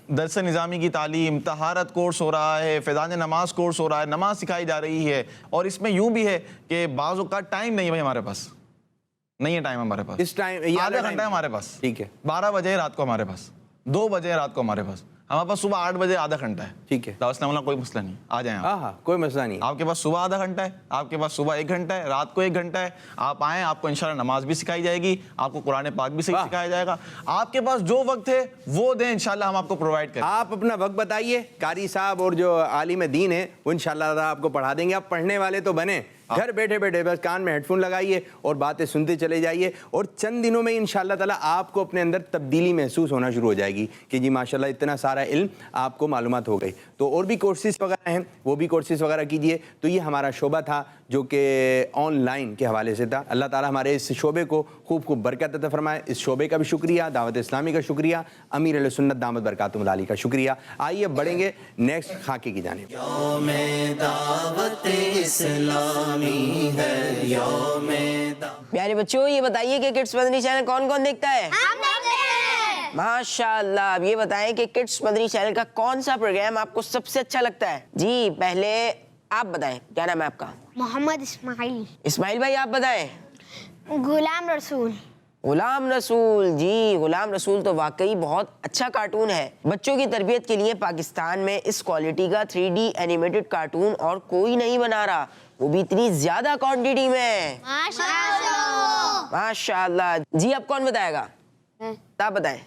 درس نظامی کی تعلیم، طہارت کورس ہو رہا ہے، فیضان نماز کورس ہو رہا ہے، نماز سکھائی جا رہی ہے. اور اس میں یوں بھی ہے کہ بعض اوقات ٹائم نہیں ہے بھائی ہمارے پاس، نہیں ہے ٹائم ہمارے پاس. اس ٹائم آدھا گھنٹہ ہے ہمارے پاس. ٹھیک ہے. 12 بجے رات کو ہمارے پاس، 2 بجے رات کو ہمارے پاس، ہمارے پاس صبح 8 بجے آدھا گھنٹہ ہے. ٹھیک ہے. السلام علیکم، کوئی مسئلہ نہیں، آ جائیں آپ. ہاں کوئی مسئلہ نہیں. آپ کے پاس صبح آدھا گھنٹہ ہے، آپ کے پاس صبح 1 گھنٹہ ہے، رات کو 1 گھنٹہ ہے. آپ آئیں، آپ کو انشاءاللہ نماز بھی سکھائی جائے گی، آپ کو قرآن پاک بھی صحیح سکھایا جائے گا. آپ کے پاس جو وقت ہے وہ دیں، انشاءاللہ ہم آپ کو پرووائڈ کریں. آپ اپنا وقت بتائیے، قاری صاحب اور جو عالم دین ہیں وہ انشاءاللہ آپ کو پڑھا دیں گے. آپ پڑھنے والے تو بنیں، گھر بیٹھے بیٹھے بس کان میں ہیڈ فون لگائیے اور باتیں سنتے چلے جائیے، اور چند دنوں میں انشاءاللہ تعالیٰ آپ کو اپنے اندر تبدیلی محسوس ہونا شروع ہو جائے گی کہ جی ماشاءاللہ اتنا سارا علم آپ کو معلومات ہو گئی. تو اور بھی کورسز وغیرہ ہیں، وہ بھی کورسز وغیرہ کیجئے. تو یہ ہمارا شعبہ تھا جو کہ آن لائن کے حوالے سے تھا. اللہ تعالیٰ ہمارے اس شعبے کو خوب خوب برکت عطا فرمائے. اس شعبے کا بھی شکریہ، دعوت اسلامی کا شکریہ، امیر علیہ سنت دامت برکاتہم العالی کا شکریہ. آئیے بڑھیں گے نیکسٹ خاکے کی جانب. یوم دعوت اسلامی ہے، یوم پیارے بچوں یہ بتائیے کہ کڈس مدنی چینل کون کون دیکھتا ہے؟ ماشاءاللہ. اب یہ بتائیں کہ کڈس مدنی چینل کا کون سا پروگرام آپ کو سب سے اچھا لگتا ہے؟ جی پہلے آپ بتائیں، کیا نام ہے آپ کا؟ محمد اسماعیل. اسماعیل بھائی آپ بتائیں. غلام رسول. غلام رسول. جی غلام رسول تو واقعی بہت اچھا کارٹون ہے. بچوں کی تربیت کے لیے پاکستان میں اس کوالٹی کا 3D اینیمیٹڈ کارٹون اور کوئی نہیں بنا رہا، وہ بھی اتنی زیادہ کوانٹٹی میں. ماشاءاللہ. جی اب کون بتائے گا؟ آپ بتائیں.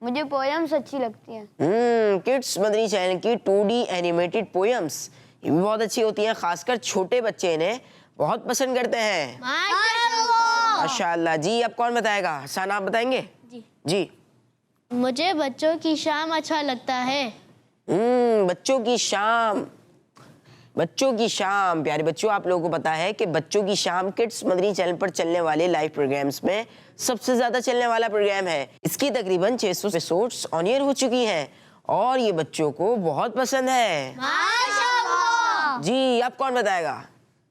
مجھے پویمز اچھی لگتی ہیں. کڈس مدنی چینل کی 2D اینیمیٹڈ پویمز یہ بھی بہت اچھی ہوتی ہیں، خاص کر چھوٹے بچے انہیں بہت پسند کرتے ہیں. ماشاءاللہ. جی اب کون بتائے گا؟ حسان آپ بتائیں گے؟ جی. مجھے بچوں کی شام اچھا لگتا ہے. بچوں کی شام. بچوں کی شام. پیارے بچوں آپ لوگوں کو پتا ہے کہ بچوں کی شام کڈس مدنی چینل پر چلنے والے لائیو پروگرامز میں سب سے زیادہ چلنے والا پروگرام ہے. اس کی تقریباً 600 ایپیسوڈز آن ایئر ہو چکی ہیں اور یہ بچوں کو بہت پسند ہے. جی اب کون بتائے گا؟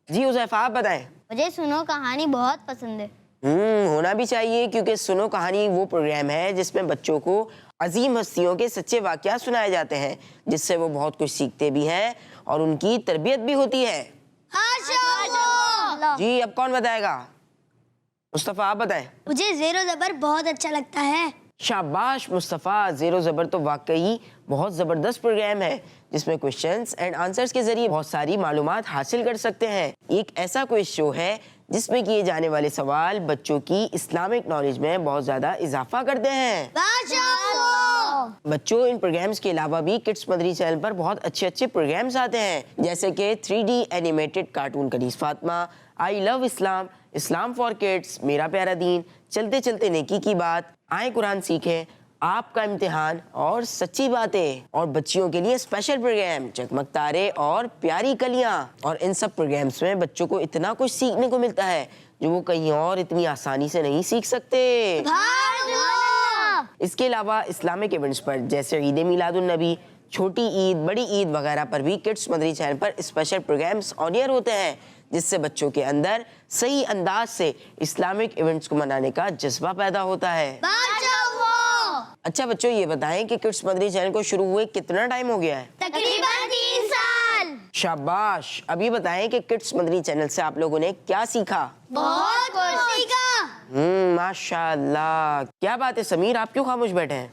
جی حذیفہ آپ بتائیں. مجھے سنو کہانی بہت پسند ہے. ہونا بھی چاہیے، کیونکہ سنو کہانی وہ پروگرام ہے جس میں بچوں کو عظیم ہستیوں کے سچے واقعات سنائے جاتے ہیں، جس سے وہ بہت کچھ سیکھتے بھی ہیں اور ان کی تربیت بھی ہوتی ہے. جی اب کون بتائے گا؟ مصطفیٰ آپ بتائیں. مجھے زیر و زبر بہت اچھا لگتا ہے. شاباش مصطفیٰ. زیر و زبر تو واقعی بہت زبردست پروگرام ہے جس میں کویشچنز اینڈ آنسرز کے ذریعے بہت ساری معلومات حاصل کر سکتے ہیں. ایک ایسا کوئز شو ہے جس میں کیے جانے والے سوال بچوں کی اسلامک نالج میں بہت زیادہ اضافہ کرتے ہیں. بچوں ان پروگرامز کے علاوہ بھی کڈس مدنی چینل پر بہت اچھے اچھے پروگرامز آتے ہیں، جیسے کہ 3D animated cartoon Kaneez Fatima, I love Islam, Islam for kids, میرا پیارا دین، چلتے چلتے نیکی کی بات، آئیں قرآن سیکھیں، آپ کا امتحان اور سچی باتیں، اور بچیوں کے لیے اسپیشل پروگرام چکمک تارے اور پیاری کلیاں. اور ان سب پروگرامز میں بچوں کو اتنا کچھ سیکھنے کو ملتا ہے جو وہ کہیں اور اتنی آسانی سے نہیں سیکھ سکتے. اس کے علاوہ اسلامک ایونٹس پر جیسے عید میلاد النبی، چھوٹی عید، بڑی عید وغیرہ پر بھی کڈس مدنی چینل پر اسپیشل پروگرامز آن ایئر ہوتے ہیں، جس سے بچوں کے اندر صحیح انداز سے اسلامک ایونٹس کو منانے کا جذبہ پیدا ہوتا ہے. اچھا بچوں یہ بتائیں کہ کڈس مدنی چینل کو شروع ہوئے کتنا ٹائم ہو گیا ہے؟ تقریباً 3 سال. شاباش. اب یہ بتائیں کہ کڈس مدنی چینل سے آپ لوگوں نے کیا سیکھا؟ بہت کچھ سیکھا. ماشاءاللہ. کیا بات ہے سمیر، آپ کیوں خاموش بیٹھے ہیں؟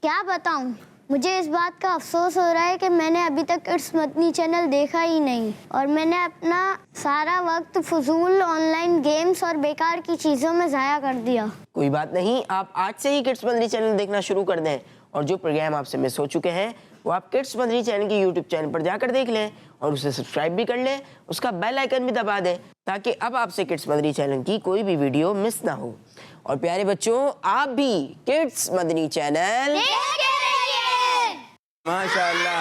کیا بتاؤں، مجھے اس بات کا افسوس ہو رہا ہے کہ میں نے ابھی تک کڈس مدنی چینل دیکھا ہی نہیں، اور میں نے اپنا سارا وقت فضول آن لائن گیمز اور بیکار کی چیزوں میں ضائع کر دیا. کوئی بات نہیں، آپ آج سے ہی کڈس مدنی چینل دیکھنا شروع کر دیں، اور جو پروگرام آپ سے مس ہو چکے ہیں وہ آپ کڈس مدنی چینل کی یوٹیوب چینل پر جا کر دیکھ لیں اور اسے سبسکرائب بھی کر لیں، اس کا بیل آئیکن بھی دبا دیں تاکہ اب آپ سے کڈس مدنی چینل کی کوئی بھی ویڈیو مس نہ ہو. اور پیارے بچوں آپ بھی کڈس مدنی چینل ماشاءاللہ.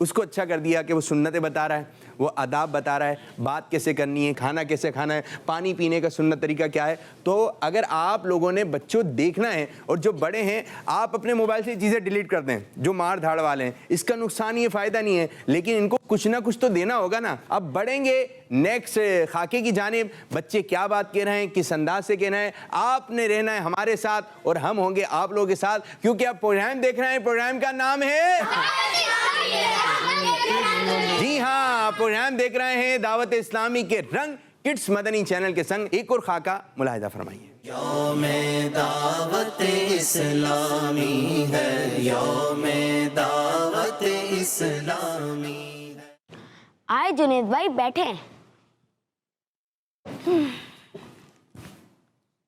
اس کو اچھا کر دیا کہ وہ سنتیں بتا رہا ہے, وہ آداب بتا رہا ہے, بات کیسے کرنی ہے, کھانا کیسے کھانا ہے, پانی پینے کا سنت طریقہ کیا ہے. تو اگر آپ لوگوں نے بچوں دیکھنا ہے, اور جو بڑے ہیں آپ اپنے موبائل سے چیزیں ڈیلیٹ کر دیں جو مار دھاڑ والے ہیں, اس کا نقصان یہ فائدہ نہیں ہے, لیکن ان کو کچھ نہ کچھ تو دینا ہوگا نا. اب بڑھیں گے نیکسٹ خاکے کی جانب, بچے کیا بات کہہ رہے ہیں, کس انداز سے کہنا ہے, آپ نے رہنا ہے ہمارے ساتھ اور ہم ہوں گے آپ لوگوں کے ساتھ, کیونکہ آپ پروگرام دیکھ رہے ہیں, پروگرام کا نام ہے, جی ہاں, پروگرام دیکھ رہے ہیں دعوت اسلامی کے رنگ کڈس مدنی چینل کے سنگ. ایک اور خاکہ ملاحظہ فرمائیے. یوم دعوت اسلامی ہے, یوم دعوت اسلامی. آئے جنید بھائی بیٹھے.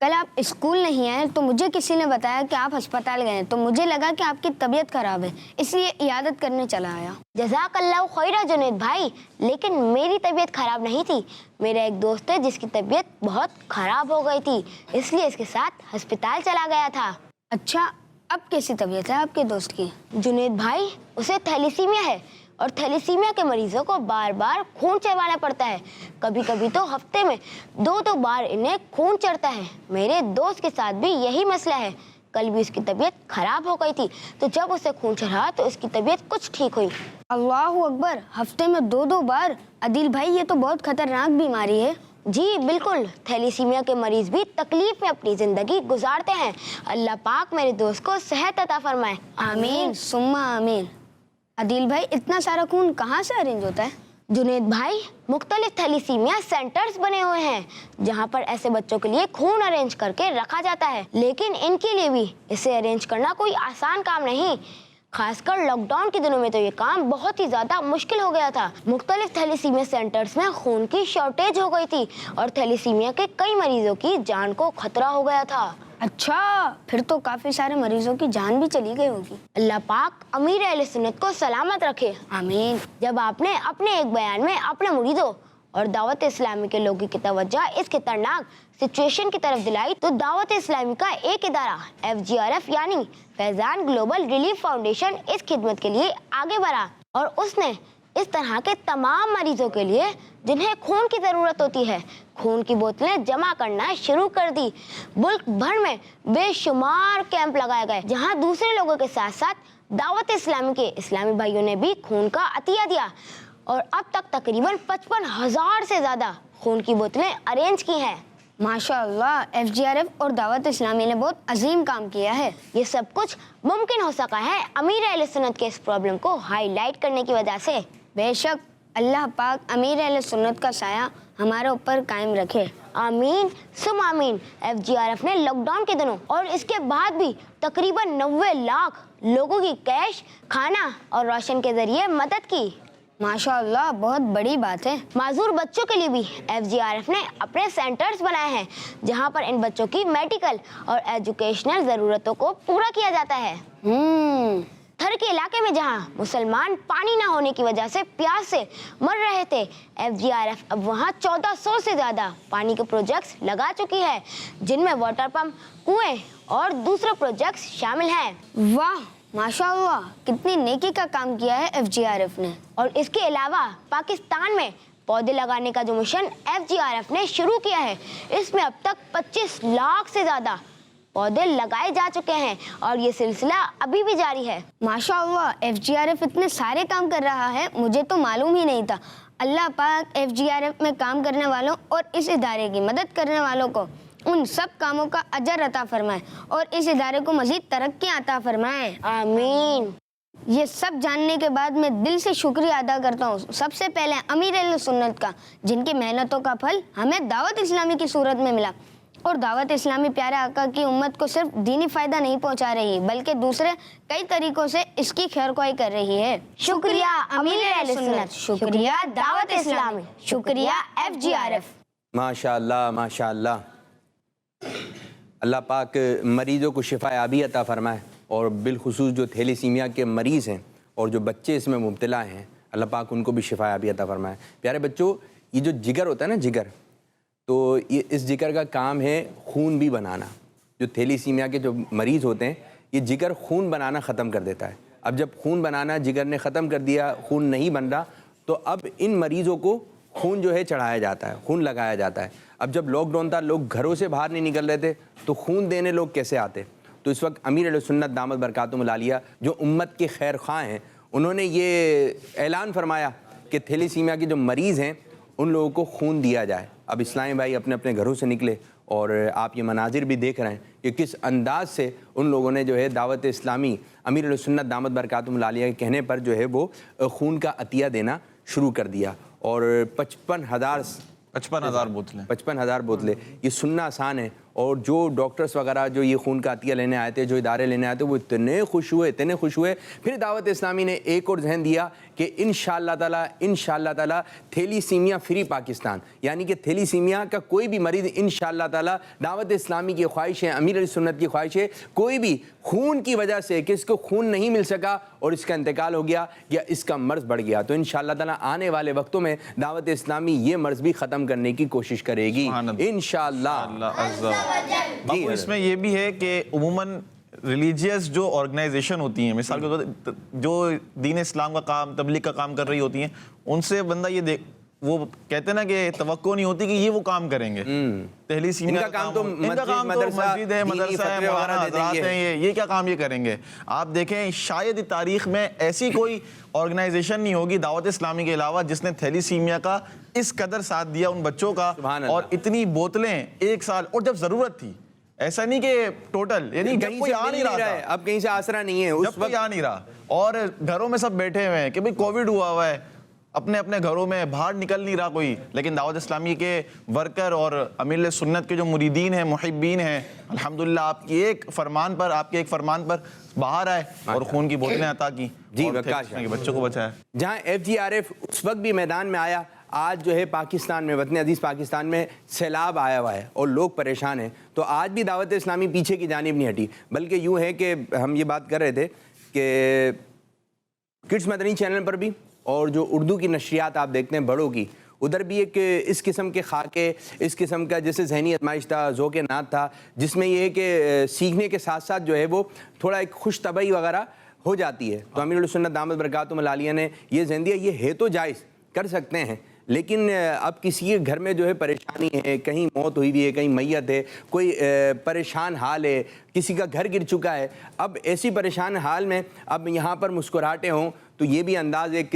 کل آپ اسکول نہیں آئے تو مجھے کسی نے بتایا کہ آپ ہسپتال گئے ہیں, تو مجھے لگا کہ آپ کی طبیعت خراب ہے, اس لیے عیادت کرنے چلا آیا. جزاک اللہ خیرہ جنید بھائی, لیکن میری طبیعت خراب نہیں تھی. میرا ایک دوست ہے جس کی طبیعت بہت خراب ہو گئی تھی, اس لیے اس کے ساتھ ہسپتال چلا گیا تھا. اچھا, اب کیسی طبیعت ہے آپ کے دوست کی؟ جنید بھائی, اسے تھیلیسیمیا ہے, اور تھیلیسیمیا کے مریضوں کو بار بار خون چڑھوانا پڑتا ہے. کبھی کبھی تو ہفتے میں 2 بار انہیں خون چڑھتا ہے. میرے دوست کے ساتھ بھی یہی مسئلہ ہے. کل بھی اس کی طبیعت خراب ہو گئی تھی, تو جب اسے خون چڑھا تو اس کی طبیعت کچھ ٹھیک ہوئی. اللہ اکبر, ہفتے میں 2 بار؟ عدیل بھائی یہ تو بہت خطرناک بیماری ہے. جی بالکل, تھیلیسیمیا کے مریض بھی تکلیف میں اپنی زندگی گزارتے ہیں. اللہ پاک میرے دوست کو صحت عطا فرمائے. آمین ثم آمین. عدیل بھائی اتنا سارا خون کہاں سے ارینج ہوتا ہے؟ جنید بھائی, مختلف تھیلیسیمیا سینٹرز بنے ہوئے ہیں جہاں پر ایسے بچوں کے لیے خون ارینج کر کے رکھا جاتا ہے, لیکن ان کے لیے بھی اسے ارینج کرنا کوئی آسان کام نہیں. خاص کر لاک ڈاؤن کے دنوں میں تو یہ کام بہت ہی زیادہ مشکل ہو گیا تھا. مختلف تھیلیسیمیا سینٹرز میں خون کی شارٹیج ہو گئی تھی, اور تھیلیسیمیا کے کئی مریضوں کی جان کو خطرہ ہو گیا تھا. اچھا, پھر تو کافی سارے مریضوں کی جان بھی چلی گئی ہوگی. اللہ پاک امیر اہل سنت کو سلامت رکھے. آمین. جب آپ نے اپنے ایک بیان میں اپنے مریدوں اور دعوت اسلامی کے لوگوں کی توجہ اس خطرناک سچویشن کی طرف دلائی, تو دعوت اسلامی کا ایک ادارہ FGRF یعنی فیضان گلوبل ریلیف فاؤنڈیشن اس خدمت کے لیے آگے بڑھا, اور اس نے اس طرح کے تمام مریضوں کے لیے جنہیں خون کی ضرورت ہوتی ہے, خون کی بوتلیں جمع کرنا شروع کر دی. ملک بھر میں بے شمار کیمپ لگائے گئے جہاں دوسرے لوگوں کے ساتھ ساتھ دعوت اسلامی کے اسلامی بھائیوں نے بھی خون کا عطیہ دیا, اور اب تک تقریباً 55,000 سے زیادہ خون کی بوتلیں ارینج کی ہیں. ماشاء اللہ, FGRF اور دعوت اسلامی نے بہت عظیم کام کیا ہے. یہ سب کچھ ممکن ہو سکا ہے امیر اہل سنت کے اس پرابلم کو ہائی لائٹ کرنے کی وجہ سے. بے شک, اللہ پاک امیر اہل سنت کا سایہ ہمارے اوپر قائم رکھے. آمین ثم آمین. FGRF نے لاک ڈاؤن کے دنوں اور اس کے بعد بھی تقریباً 90 لاکھ لوگوں کی کیش, کھانا اور راشن کے ذریعے مدد کی. ماشاء اللہ, بہت بڑی بات ہے. معذور بچوں کے لیے بھی FGRF نے اپنے سینٹرز بنائے ہیں جہاں پر ان بچوں کی میڈیکل اور ایجوکیشنل ضرورتوں کو پورا کیا جاتا ہے. تھر کے علاقے میں جہاں مسلمان پانی نہ ہونے کی وجہ سے پیاس سے مر رہے تھے, FGRF اب وہاں 1400 سے زیادہ پانی کے پروجیکٹس لگا چکی ہے, جن میں واٹر پمپ, کنویں اور دوسرے پروجیکٹس شامل ہیں. واہ ماشاء اللہ, کتنی نیکی کا کام کیا ہے FGRF نے. اور اس کے علاوہ پاکستان میں پودے لگانے کا جو مشن FGRF نے شروع کیا ہے, اس میں اب تک 25 لاکھ سے زیادہ پودے لگائے جا چکے ہیں, اور یہ سلسلہ ابھی بھی جاری ہے. ماشاء اللہ, FGRF اتنے سارے کام کر رہا ہے, مجھے تو معلوم ہی نہیں تھا. اللہ پاک FGRF میں کام کرنے والوں اور اس ادارے کی مدد کرنے والوں کو ان سب کاموں کا اجر عطا فرمائے, اور اس ادارے کو مزید ترقی عطا فرمائے. آمین. یہ سب جاننے کے بعد میں دل سے شکریہ ادا کرتا ہوں سب سے پہلے امیر اہل سنت کا, جن کی محنتوں کا پھل ہمیں دعوت اسلامی کی صورت میں ملا. اور دعوت اسلامی پیارے آقا کی امت کو صرف دینی فائدہ نہیں پہنچا رہی بلکہ دوسرے کئی طریقوں سے اس کی خیر خواہی کر رہی ہے. شکریہ امیر اہل سنت, شکریہ دعوت اسلامی, شکریہ FGRF. ماشاء اللہ ماشاء اللہ. اللہ پاک مریضوں کو شفا یابی عطا فرمائے, اور بالخصوص جو تھیلیسیمیا کے مریض ہیں اور جو بچے اس میں مبتلا ہیں, اللہ پاک ان کو بھی شفا یابی عطا فرمائے. پیارے بچوں, یہ جو جگر ہوتا ہے نا, جگر, تو یہ اس جگر کا کام ہے خون بھی بنانا. جو تھیلیسیمیا کے جو مریض ہوتے ہیں, یہ جگر خون بنانا ختم کر دیتا ہے. اب جب خون بنانا جگر نے ختم کر دیا, خون نہیں بن رہا, تو اب ان مریضوں کو خون جو ہے چڑھایا جاتا ہے, خون لگایا جاتا ہے. اب جب لاک ڈاؤن تھا, لوگ گھروں سے باہر نہیں نکل رہے تھے, تو خون دینے لوگ کیسے آتے؟ تو اس وقت امیر علیہ سنت دامت برکاتہم العالیہ جو امت کے خیر خواہ ہیں, انہوں نے یہ اعلان فرمایا کہ تھیلیسیمیا کے جو مریض ہیں ان لوگوں کو خون دیا جائے. اب اسلامی بھائی اپنے اپنے گھروں سے نکلے, اور آپ یہ مناظر بھی دیکھ رہے ہیں کہ کس انداز سے ان لوگوں نے جو ہے دعوت اسلامی امیر علیہ سنت دامت برکاتہم العالیہ کے کہنے پر جو ہے وہ خون کا عطیہ دینا شروع کر دیا. اور 55,000 بوتلیں, یہ سننا آسان ہے. اور جو ڈاکٹرز وغیرہ جو یہ خون کا عطیہ لینے آئے تھے, جو ادارے لینے آئے تھے, وہ اتنے خوش ہوئے. پھر دعوت اسلامی نے ایک اور ذہن دیا کہ انشاءاللہ تعالی تھیلیسیمیا فری پاکستان, یعنی کہ تھیلیسیمیا کا کوئی بھی مریض انشاءاللہ تعالی, دعوت اسلامی کی خواہش ہے, امیر علیہ سنت کی خواہش ہے, کوئی بھی خون کی وجہ سے کہ اس کو خون نہیں مل سکا اور اس کا انتقال ہو گیا یا اس کا مرض بڑھ گیا, تو انشاءاللہ تعالی آنے والے وقتوں میں دعوت اسلامی یہ مرض بھی ختم کرنے کی کوشش کرے گی انشاءاللہ. باپو اس میں یہ بھی ہے کہ عموماً ریلیجیس جو آرگنائزیشن ہوتی ہیں, مثال کے طور پر جو دین اسلام کا کام, تبلیغ کا کام کر رہی ہوتی ہیں, ان سے بندہ یہ وہ کہتے ہیں نا کہ توقع نہیں ہوتی کہ یہ وہ کام کریں گے. تھیلیسیمیا کا کام تو مسجد ہے, مدرسہ ہے, مولانا حضرات ہیں, یہ کیا کام یہ کریں گے؟ آپ دیکھیں شاید تاریخ میں ایسی کوئی آرگنائزیشن نہیں ہوگی دعوت اسلامی کے علاوہ جس نے تھیلیسیمیا کا اس قدر ساتھ دیا ان بچوں کا, اور اتنی بوتلیں ایک سال, اور جب ضرورت تھی. ایسا نہیں کہ ٹوٹل, یعنی جب کوئی آ نہیں رہا تھا, اب کہیں سے آسرا نہیں ہے, جب کوئی آ نہیں رہا اور گھروں میں سب بیٹھے ہوئے ہیں کہ بھئی کووڈ ہوا ہے, اپنے اپنے گھروں میں, باہر نکل نہیں رہا کوئی, لیکن دعوت اسلامی کے ورکر اور امیر سنت کے جو مریدین ہیں, محبین ہیں, الحمدللہ آپ کے ایک فرمان پر باہر آئے اور خون کی بوتلیں عطا کی, بچوں کو بچایا. جہاں FGRF اس وقت بھی میدان میں آیا, آج جو ہے پاکستان میں, وطن عزیز پاکستان میں سیلاب آیا ہوا ہے اور لوگ پریشان ہیں, تو آج بھی دعوت اسلامی پیچھے کی جانب نہیں ہٹی, بلکہ یوں ہے کہ ہم یہ بات کر رہے تھے کہ کڈس مدنی چینل پر بھی, اور جو اردو کی نشریات آپ دیکھتے ہیں بڑوں کی, ادھر بھی ایک اس قسم کے خاکے, اس قسم کا جیسے ذہنی ازمائش تھا, ذوق نات تھا, جس میں یہ ہے کہ سیکھنے کے ساتھ ساتھ جو ہے وہ تھوڑا ایک خوش طبعی وغیرہ ہو جاتی ہے. تو امیر علیہ سنت دامت برکاتہم العالیہ نے یہ ذہن دیا, یہ ہے تو جائز, کر سکتے ہیں, لیکن اب کسی کے گھر میں جو ہے پریشانی ہے, کہیں موت ہوئی ہوئی ہے, کہیں میت ہے, کوئی پریشان حال ہے, کسی کا گھر گر چکا ہے, اب ایسی پریشان حال میں اب یہاں پر مسکراہٹیں ہوں تو یہ بھی انداز ایک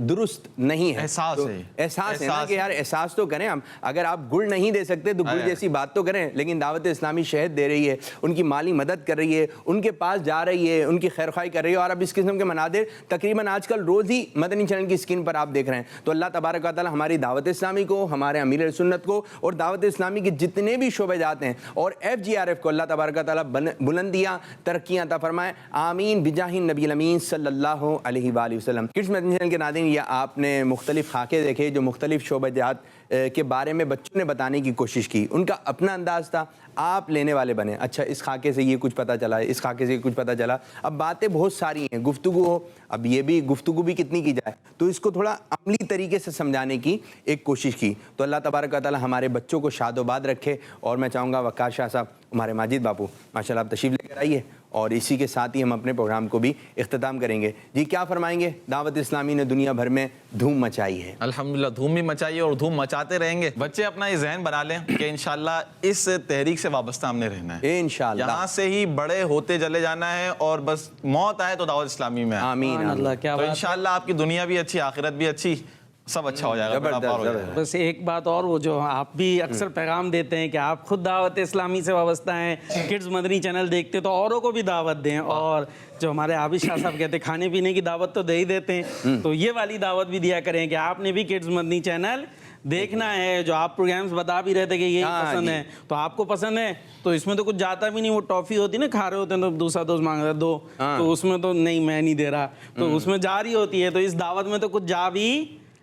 درست نہیں ہے. احساس ہے نا کہ یار احساس تو کریں ہم, اگر آپ گڑ نہیں دے سکتے تو گڑ جیسی بات تو کریں, لیکن دعوت اسلامی شہد دے رہی ہے, ان کی مالی مدد کر رہی ہے, ان کے پاس جا رہی ہے, ان کی خیر خواہی کر رہی ہے, اور اب اس قسم کے مناظر تقریباً آج کل روز ہی مدنی چینل کی اسکرین پر آپ دیکھ رہے ہیں. تو اللہ تبارک و تعالی ہماری دعوت اسلامی کو, ہمارے امیر سنت کو, اور دعوت اسلامی کے جتنے بھی شعبے جات ہیں, اور FGRF کو اللہ تبارک و تعالی بلندیاں, ترقیاں عطا فرمائے, آمین بجاہ النبی الامین صلی اللہ علیہ وآلہ وسلم. کڈس مدنی چینل کے ناظرین, یہ آپ نے مختلف خاکے دیکھے جو مختلف شعبہ جات کے بارے میں بچوں نے بتانے کی کوشش کی, ان کا اپنا انداز تھا, آپ لینے والے بنے. اچھا اس خاکے سے یہ کچھ پتہ چلا, اس خاکے سے یہ کچھ پتہ چلا, اب باتیں بہت ساری ہیں, گفتگو ہو, اب یہ بھی گفتگو بھی کتنی کی جائے, تو اس کو تھوڑا عملی طریقے سے سمجھانے کی ایک کوشش کی. تو اللہ تبارک و تعالی ہمارے بچوں کو شاد و باد رکھے. اور میں چاہوں گا وقار شاہ صاحب, ہمارے ماجد باپو, ماشاءاللہ آپ تشریف لے کر آئیے, اور اسی کے ساتھ ہی ہم اپنے پروگرام کو بھی اختتام کریں گے. جی کیا فرمائیں گے؟ دعوت اسلامی نے دنیا بھر میں دھوم مچائی ہے. الحمدللہ دھوم بھی مچائی ہے اور دھوم مچاتے رہیں گے. بچے اپنا یہ ذہن بنا لیں کہ انشاءاللہ اس تحریک سے وابستہ ہم نے رہنا ہے, انشاءاللہ یہاں سے ہی بڑے ہوتے چلے جانا ہے, اور بس موت آئے تو دعوت اسلامی میں. آمین. تو انشاءاللہ آپ کی دنیا بھی اچھی, آخرت بھی اچھی, سب اچھا ہو جائے گا. بس ایک بات اور, وہ جو آپ بھی اکثر پیغام دیتے ہیں کہ آپ خود دعوت اسلامی سے وابستہ ہیں, کڈز مدنی چینل دیکھتے تو اوروں کو بھی دعوت دیں, اور جو ہمارے عابد شاہ صاحب کہتے ہیں کھانے پینے کی دعوت تو دے ہی دیتے ہیں, تو یہ والی دعوت بھی دیا کریں کہ آپ نے بھی کڈز مدنی چینل دیکھنا ہے. جو آپ پروگرامز بتا بھی رہے تھے کہ یہ پسند ہے, تو آپ کو پسند ہے تو اس میں تو کچھ جاتا بھی نہیں. وہ ٹافی ہوتی ہے نا, کھا رہے ہوتے ہیں تو دوسرا دوست مانگ رہا دو, تو اس میں تو نہیں میں نہیں دے رہا, تو اس میں جا رہی ہوتی ہے, تو اس دعوت میں تو کچھ جا بھی